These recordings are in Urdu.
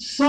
100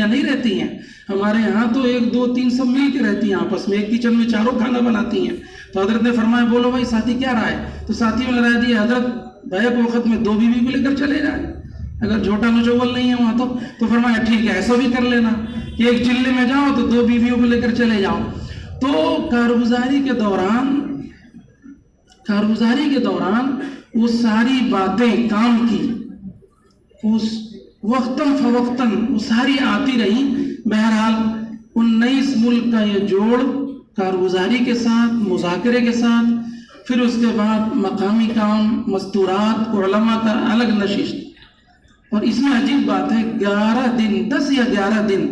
بیویاں نہیں رہتی ہیں. ہمارے یہاں تو 1 2 3 سب مل کے رہتی ہیں آپس میں, ایک کچن میں چاروں کھانا بناتی ہیں. تو حضرت نے فرمایا بولو بھائی ساتھی کیا رائے ہے؟ تو ساتھیوں نے رائے دی حضرت بیک وقت میں 2 بیوی کو لے کر چلے جائیں, اگر جھوٹا نچوول نہیں ہے وہاں تو فرمایا ٹھیک ہے ایسا بھی کر لینا کہ ایک چلے میں جاؤ تو 2 بیویوں کو لے کر چلے جاؤ. تو کارگزاری کے دوران وہ ساری باتیں کام کی اس وقتاً فوقتاً وہ ساری آتی رہی. بہرحال 19 ملک کا یہ جوڑ کارگزاری کے ساتھ, مذاکرے کے ساتھ, پھر اس کے بعد مقامی کام, مستورات, علماء کا الگ نشست. اور اس میں عجیب بات ہے 11 دن 10 یا 11 دن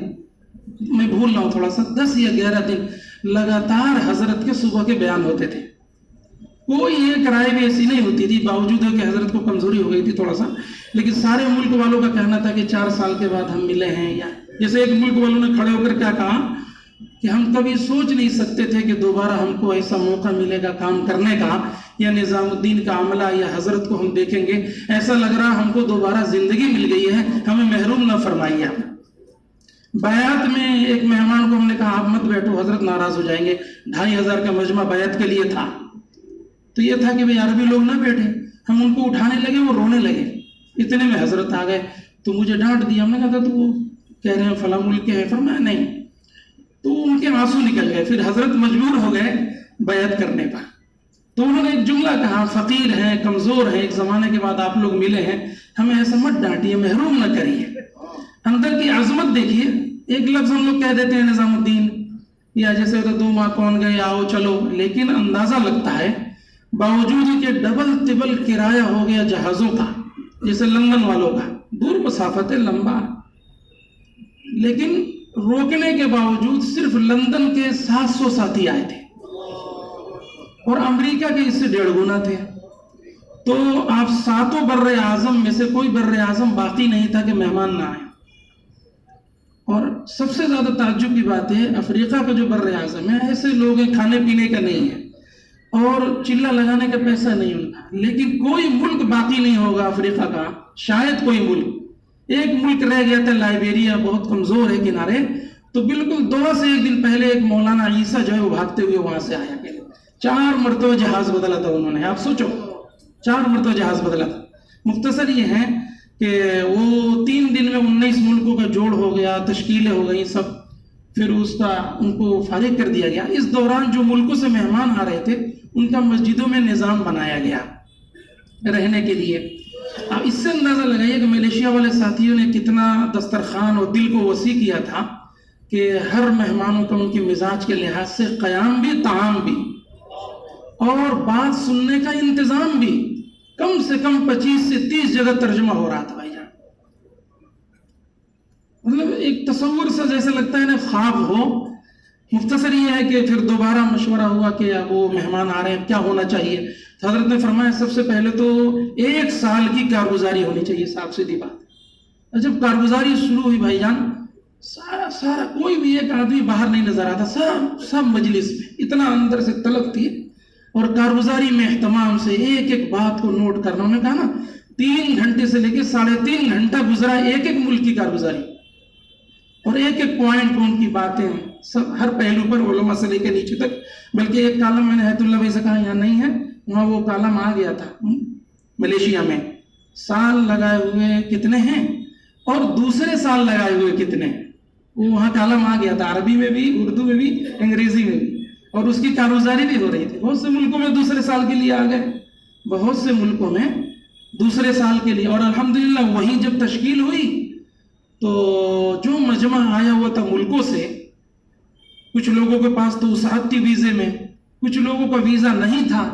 میں بھول رہا ہوں تھوڑا سا 10 یا 11 دن لگاتار حضرت کے صبح کے بیان ہوتے تھے. کوئی ایک رائے بھی ایسی نہیں ہوتی تھی, باوجود ہے کہ حضرت کو کمزوری ہو گئی تھی تھوڑا سا, لیکن سارے ملک والوں کا کہنا تھا کہ 4 سال کے بعد ہم ملے ہیں. یا جیسے ایک ملک والوں نے کھڑے ہو کر کیا کہا کہ ہم کبھی سوچ نہیں سکتے تھے کہ دوبارہ ہم کو ایسا موقع ملے گا کام کرنے کا, یا نظام الدین کا عملہ یا حضرت کو ہم دیکھیں گے, ایسا لگ رہا ہم کو دوبارہ زندگی مل گئی ہے, ہمیں محروم نہ فرمائیے. بیعت میں ایک مہمان کو ہم نے کہا آپ مت بیٹھو, حضرت ناراض ہو جائیں گے. 2500 کا مجمع بیعت کے لیے تھا, تو یہ تھا کہ بھئی عربی لوگ نہ بیٹھے. ہم ان کو اٹھانے لگے, وہ رونے لگے. اتنے میں حضرت آ گئے تو مجھے ڈانٹ دیا. ہم نے کہا تھا تو وہ کہہ رہے ہیں فلاں ملک کے ہیں. فرمایا نہیں, تو ان کے آنسو نکل گئے. پھر حضرت مجبور ہو گئے بیعت کرنے پر. تو انہوں نے ایک جملہ کہا, فقیر ہیں, کمزور ہیں, ایک زمانے کے بعد آپ لوگ ملے ہیں, ہمیں ایسا مت ڈانٹیے, محروم نہ کریے. اندر کی عظمت دیکھیے. ایک لفظ ہم لوگ کہہ دیتے ہیں نظام الدین, یا جیسے 2 ماہ کون گئے آؤ چلو, لیکن اندازہ لگتا ہے باوجود کہ ڈبل تبل کرایہ ہو گیا جہازوں کا, جیسے لندن والوں کا, دور مسافت ہے, لمبا, لیکن روکنے کے باوجود صرف لندن کے 700 ساتھی آئے تھے اور امریکہ کے اس سے 1.5 گنا تھے. تو آپ 7 بر اعظم میں سے کوئی بر اعظم باقی نہیں تھا کہ مہمان نہ آئے. اور سب سے زیادہ تعجب کی بات ہے افریقہ کا جو بر اعظم ہے, ایسے لوگ ہیں کھانے پینے کا نہیں ہے اور چلہ لگانے کا پیسہ نہیں ان کا, لیکن کوئی ملک باقی نہیں ہوگا افریقہ کا, شاید کوئی ملک. ایک ملک رہ گیا تھا لائبیریا, بہت کمزور ہے کنارے, تو بالکل دعا سے ایک دن پہلے ایک مولانا عیسیٰ جو ہے وہ بھاگتے ہوئے وہاں سے آیا کہ 4 مرتبہ جہاز بدلا تھا انہوں نے. آپ سوچو 4 مرتبہ جہاز بدلا تھا. مختصر یہ ہے کہ وہ 3 دن میں 19 ملکوں کا جوڑ ہو گیا, تشکیلیں ہو گئی سب, پھر اس کا ان کو فارغ کر دیا گیا. اس دوران جو ملکوں سے مہمان آ رہے تھے ان کا مسجدوں میں نظام بنایا گیا رہنے کے لیے. اب اس سے اندازہ لگائیے کہ ملیشیا والے ساتھیوں نے کتنا دسترخوان اور دل کو وسیع کیا تھا کہ ہر مہمانوں کا ان کے مزاج کے لحاظ سے قیام بھی, طعام بھی, اور بات سننے کا انتظام بھی. کم سے کم 25 سے 30 جگہ ترجمہ ہو رہا تھا بھائی جان. مطلب ایک تصور سے جیسے لگتا ہے نا خواب ہو. مختصر یہ ہے کہ پھر دوبارہ مشورہ ہوا کہ وہ مہمان آ رہے ہیں, کیا ہونا چاہیے. تو حضرت نے فرمایا سب سے پہلے تو 1 سال کی کارگزاری ہونی چاہیے. صاحب سیدھی بات. جب کارگزاری شروع ہوئی بھائی جان, سارا کوئی بھی ایک آدمی باہر نہیں نظر آتا, سب مجلس میں اتنا اندر سے طلب تھی. اور کارگزاری میں اہتمام سے ایک ایک بات کو نوٹ کرنا. انہوں نے کہا نا 3 گھنٹے سے لے کے 3.5 گھنٹہ گزرا ایک ایک ملک کی کارگزاری, اور ایک ایک پوائنٹ کو ان کی باتیں سب ہر پہلو پر علماء سے لے کے نیچے تک. بلکہ ایک کالم میں نے حیات اللہ بھائی سے کہا یہاں نہیں ہے, وہاں وہ کالم آ گیا تھا ملیشیا میں. سال لگائے ہوئے کتنے ہیں اور دوسرے سال لگائے ہوئے کتنے ہیں, وہ وہاں کالم آ گیا تھا, عربی میں بھی, اردو میں بھی, انگریزی میں بھی, اور اس کی کارگزاری بھی ہو رہی تھی. بہت سے ملکوں میں دوسرے سال کے لیے آ گئے, بہت سے ملکوں میں دوسرے سال کے لیے. اور الحمدللہ وہیں جب تشکیل ہوئی تو جو مجمع آیا ہوا تھا ملکوں سے, کچھ لوگوں کے پاس تو وسعت تھی ویزے میں, کچھ لوگوں کا ویزا نہیں تھا,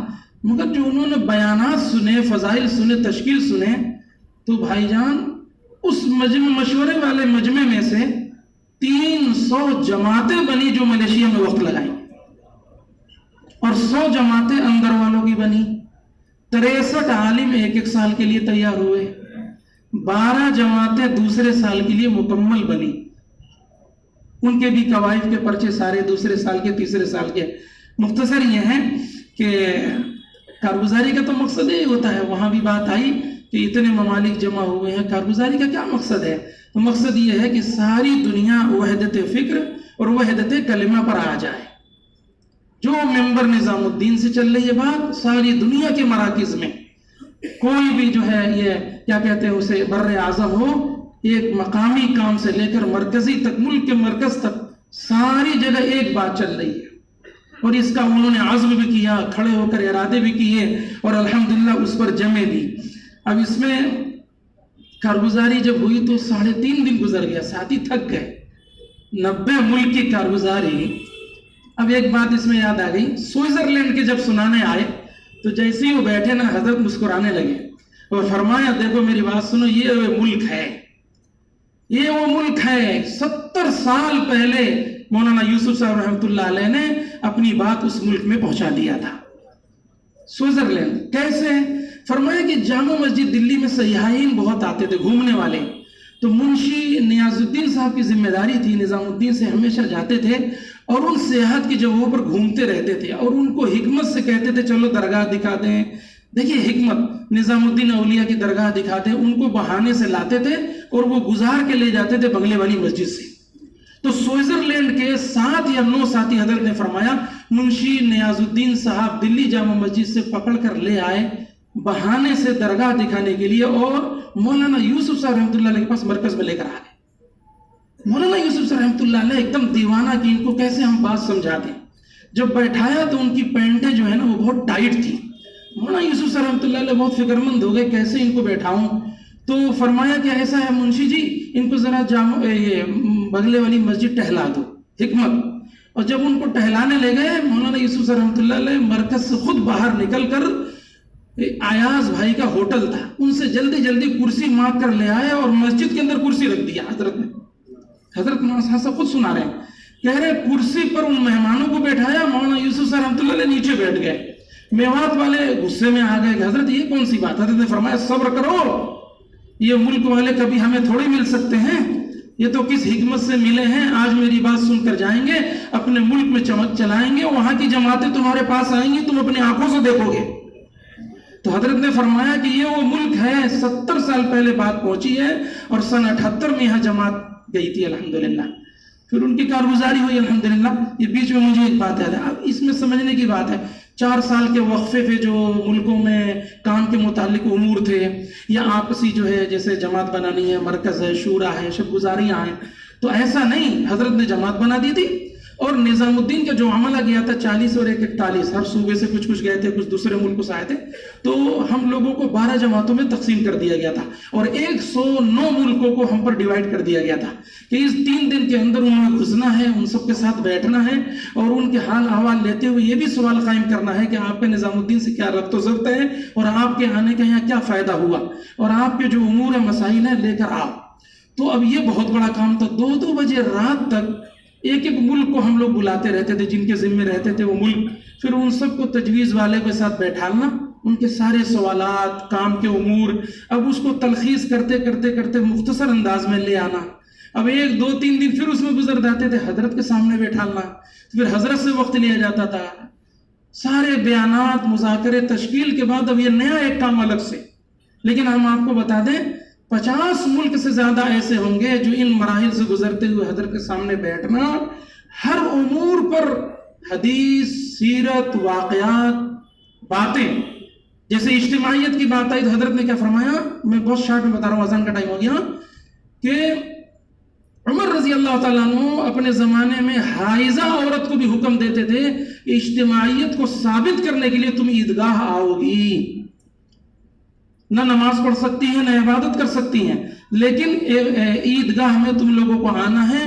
مگر جو انہوں نے بیانات سنے, فضائل سنے, تشکیل سنے, تو بھائی جان اس مشورے والے مجمع میں سے 300 جماعتیں بنی جو ملیشیا میں وقت لگائیں, اور 100 جماعتیں اندر والوں کی بنی. 63 عالم 1 سال کے لیے تیار ہوئے, 12 جماعتیں دوسرے سال کے لیے مکمل بنی. ان کے بھی قوائف کے پرچے سارے دوسرے سال کے, تیسرے سال کے. مختصر یہ ہے کہ کارگزاری کا تو مقصد یہی ہوتا ہے. وہاں بھی بات آئی کہ اتنے ممالک جمع ہوئے ہیں، کارگزاری کا کیا مقصد ہے؟ تو مقصد یہ ہے کہ ساری دنیا وحدت فکر اور وحدت کلمہ پر آ جائے. جو ممبر نظام الدین سے چل رہی ہے بات، ساری دنیا کے مراکز میں کوئی بھی جو ہے یہ کیا کہتے ہیں اسے بر اعظم ہو، ایک مقامی کام سے لے کر مرکزی تک، ملک کے مرکز تک ساری جگہ ایک بات چل رہی ہے. اور اس کا انہوں نے عزم بھی کیا، کھڑے ہو کر ارادے بھی کیے اور الحمدللہ اس پر جمے بھی. اب اس میں کارگزاری جب ہوئی تو 3.5 دن گزر گیا، ساتھی تھک گئے. 90 ملک کی کارگزاری. اب ایک بات اس میں یاد آ گئی، سوئٹزرلینڈ کے جب سنانے آئے تو جیسے ہی وہ بیٹھے نا، حضرت مسکرانے لگے اور فرمایا دیکھو میری بات سنو، یہ وہ ملک ہے، یہ وہ ملک ہے 70 سال پہلے مولانا یوسف صاحب رحمۃ اللہ علیہ نے اپنی بات اس ملک میں پہنچا دیا تھا. سوئٹزرلینڈ کیسے؟ فرمایا کہ جامع مسجد دلی میں سیاحین بہت آتے تھے، گھومنے والے. تو منشی نیاز الدین صاحب کی ذمہ داری تھی، نظام الدین سے ہمیشہ جاتے تھے اور ان سیاحت کی جگہوں پر گھومتے رہتے تھے اور ان کو حکمت سے کہتے تھے چلو درگاہ دکھا دیں. دیکھیے حکمت، نظام الدین اولیاء کی درگاہ دکھاتے، ان کو بہانے سے لاتے تھے اور وہ گزار کے لے جاتے تھے بنگلے والی مسجد سے. تو سوئٹزرلینڈ کے 7 یا 9 ساتھی حضرت نے فرمایا منشی نیاز الدین صاحب دلی جامع مسجد سے پکڑ کر لے آئے بہانے سے درگاہ دکھانے کے لیے، اور مولانا یوسف صاحب رحمۃ اللہ علیہ کے پاس مرکز میں لے کر آ گئے. مولانا یوسف صاحب رحمۃ اللہ علیہ ایک دم دیوانہ کی ان کو کیسے ہم بات سمجھا دیں. جب بیٹھایا تو ان کی پینٹیں جو ہے نا وہ بہت ٹائٹ تھی. مولانا یوسف صاحب رحمۃ اللہ علیہ بہت فکر مند ہو گئے کیسے ان کو بیٹھاؤں. تو فرمایا کہ ایسا ہے منشی جی، ان کو ذرا بنگلے والی مسجد ٹہلا دو. حکمت. اور جب ان کو ٹہلانے لے گئے، مولانا یوسف صاحب رحمۃ اللہ علیہ مرکز سے خود باہر نکل کر، آیاز بھائی کا ہوٹل تھا، ان سے جلدی جلدی کرسی مانگ کر لے آئے اور مسجد کے اندر کرسی رکھ دیا حضرت نے. حضرت مولانا خود سنا رہے ہیں، کہہ رہے کرسی پر ان مہمانوں کو بیٹھایا، مولانا یوسف صاحب رحمۃ اللہ علیہ نیچے بیٹھ گئے. میوات والے غصے میں آ گئے کہ حضرت یہ کون سی بات. حضرت نے فرمایا صبر کرو، یہ ملک والے کبھی ہمیں تھوڑی مل سکتے ہیں، یہ تو کس حکمت سے ملے ہیں، آج میری بات سن کر جائیں گے، اپنے ملک میں چمک چلائیں گے، وہاں کی جماعتیں تمہارے پاس آئیں گی، تم اپنی آنکھوں سے دیکھو گے. تو حضرت نے فرمایا کہ یہ وہ ملک ہے، 70 سال پہلے بات پہنچی ہے اور سن 78 میں یہاں جماعت گئی تھی الحمدللہ. پھر ان کی کارگزاری ہوئی الحمدللہ. یہ بیچ میں مجھے ایک بات یاد ہے، اب اس میں سمجھنے کی بات ہے. 4 سال کے وقفے تھے جو ملکوں میں کام کے متعلق امور تھے یا آپسی جو ہے جیسے جماعت بنانی ہے، مرکز ہے، شورا ہے، شب گزاریاں ہیں. تو ایسا نہیں، حضرت نے جماعت بنا دی تھی اور نظام الدین کا جو عملہ گیا تھا 40 اور 41 ہر صوبے سے کچھ گئے تھے، کچھ دوسرے ملکوں سے آئے تھے. تو ہم لوگوں کو 12 جماعتوں میں تقسیم کر دیا گیا تھا اور 109 ملکوں کو ہم پر ڈیوائیڈ کر دیا گیا تھا کہ اس 3 دن کے اندر انہوں نے گھسنا ہے، ان سب کے ساتھ بیٹھنا ہے اور ان کے حال احوال لیتے ہوئے یہ بھی سوال قائم کرنا ہے کہ آپ کے نظام الدین سے کیا ربط و ضبط ہے اور آپ کے آنے کا یہاں کیا فائدہ ہوا اور آپ کے جو امور ہیں، مسائل ہیں، لے کر آؤ. تو اب یہ بہت بڑا کام تھا. 2 بجے رات تک ایک ملک کو ہم لوگ بلاتے رہتے تھے، جن کے ذمے رہتے تھے وہ ملک، پھر ان سب کو تجویز والے کے ساتھ بیٹھانا، ان کے سارے سوالات، کام کے امور، اب اس کو تلخیص کرتے کرتے کرتے مختصر انداز میں لے آنا. اب 1 2 3 دن پھر اس میں گزر جاتے تھے، حضرت کے سامنے بیٹھانا، پھر حضرت سے وقت لیا جاتا تھا، سارے بیانات، مذاکرے، تشکیل کے بعد اب یہ نیا ایک کام الگ سے. لیکن ہم آپ کو بتا دیں 50 ملک سے زیادہ ایسے ہوں گے جو ان مراحل سے گزرتے ہوئے حضرت کے سامنے بیٹھنا، ہر امور پر حدیث، سیرت، واقعات، باتیں. جیسے اجتماعیت کی بات آئی تو حضرت نے کیا فرمایا، میں بہت شارٹ میں بتا رہا ہوں، اذان کا ٹائم ہو گیا، کہ عمر رضی اللہ تعالیٰ عنہ اپنے زمانے میں حائضہ عورت کو بھی حکم دیتے تھے کہ اجتماعیت کو ثابت کرنے کے لیے تم عیدگاہ آؤ گی. نہ نماز پڑھ سکتی ہیں، نہ عبادت کر سکتی ہیں، لیکن عیدگاہ میں تم لوگوں کو آنا ہے.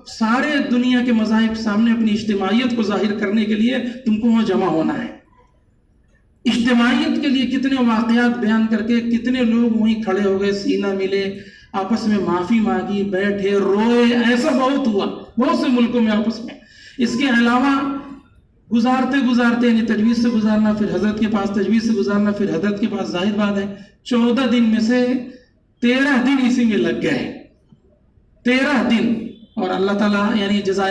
سارے دنیا کے مذاہب سامنے اپنی اجتماعیت کو ظاہر کرنے کے لیے تم کو وہاں جمع ہونا ہے. اجتماعیت کے لیے کتنے واقعات بیان کر کے کتنے لوگ وہیں کھڑے ہو گئے، سینہ ملے، آپس میں معافی مانگی، بیٹھے، روئے. ایسا بہت ہوا بہت سے ملکوں میں آپس میں. اس کے علاوہ گزارتے یعنی تجویز سے گزارنا، پھر حضرت کے پاس تجویز سے گزارنا، پھر حضرت کے پاس، ظاہر بات ہے 14 دن میں سے 13 دن اسی میں لگ گئے. 13 دن. اور اللہ تعالیٰ یعنی جزائے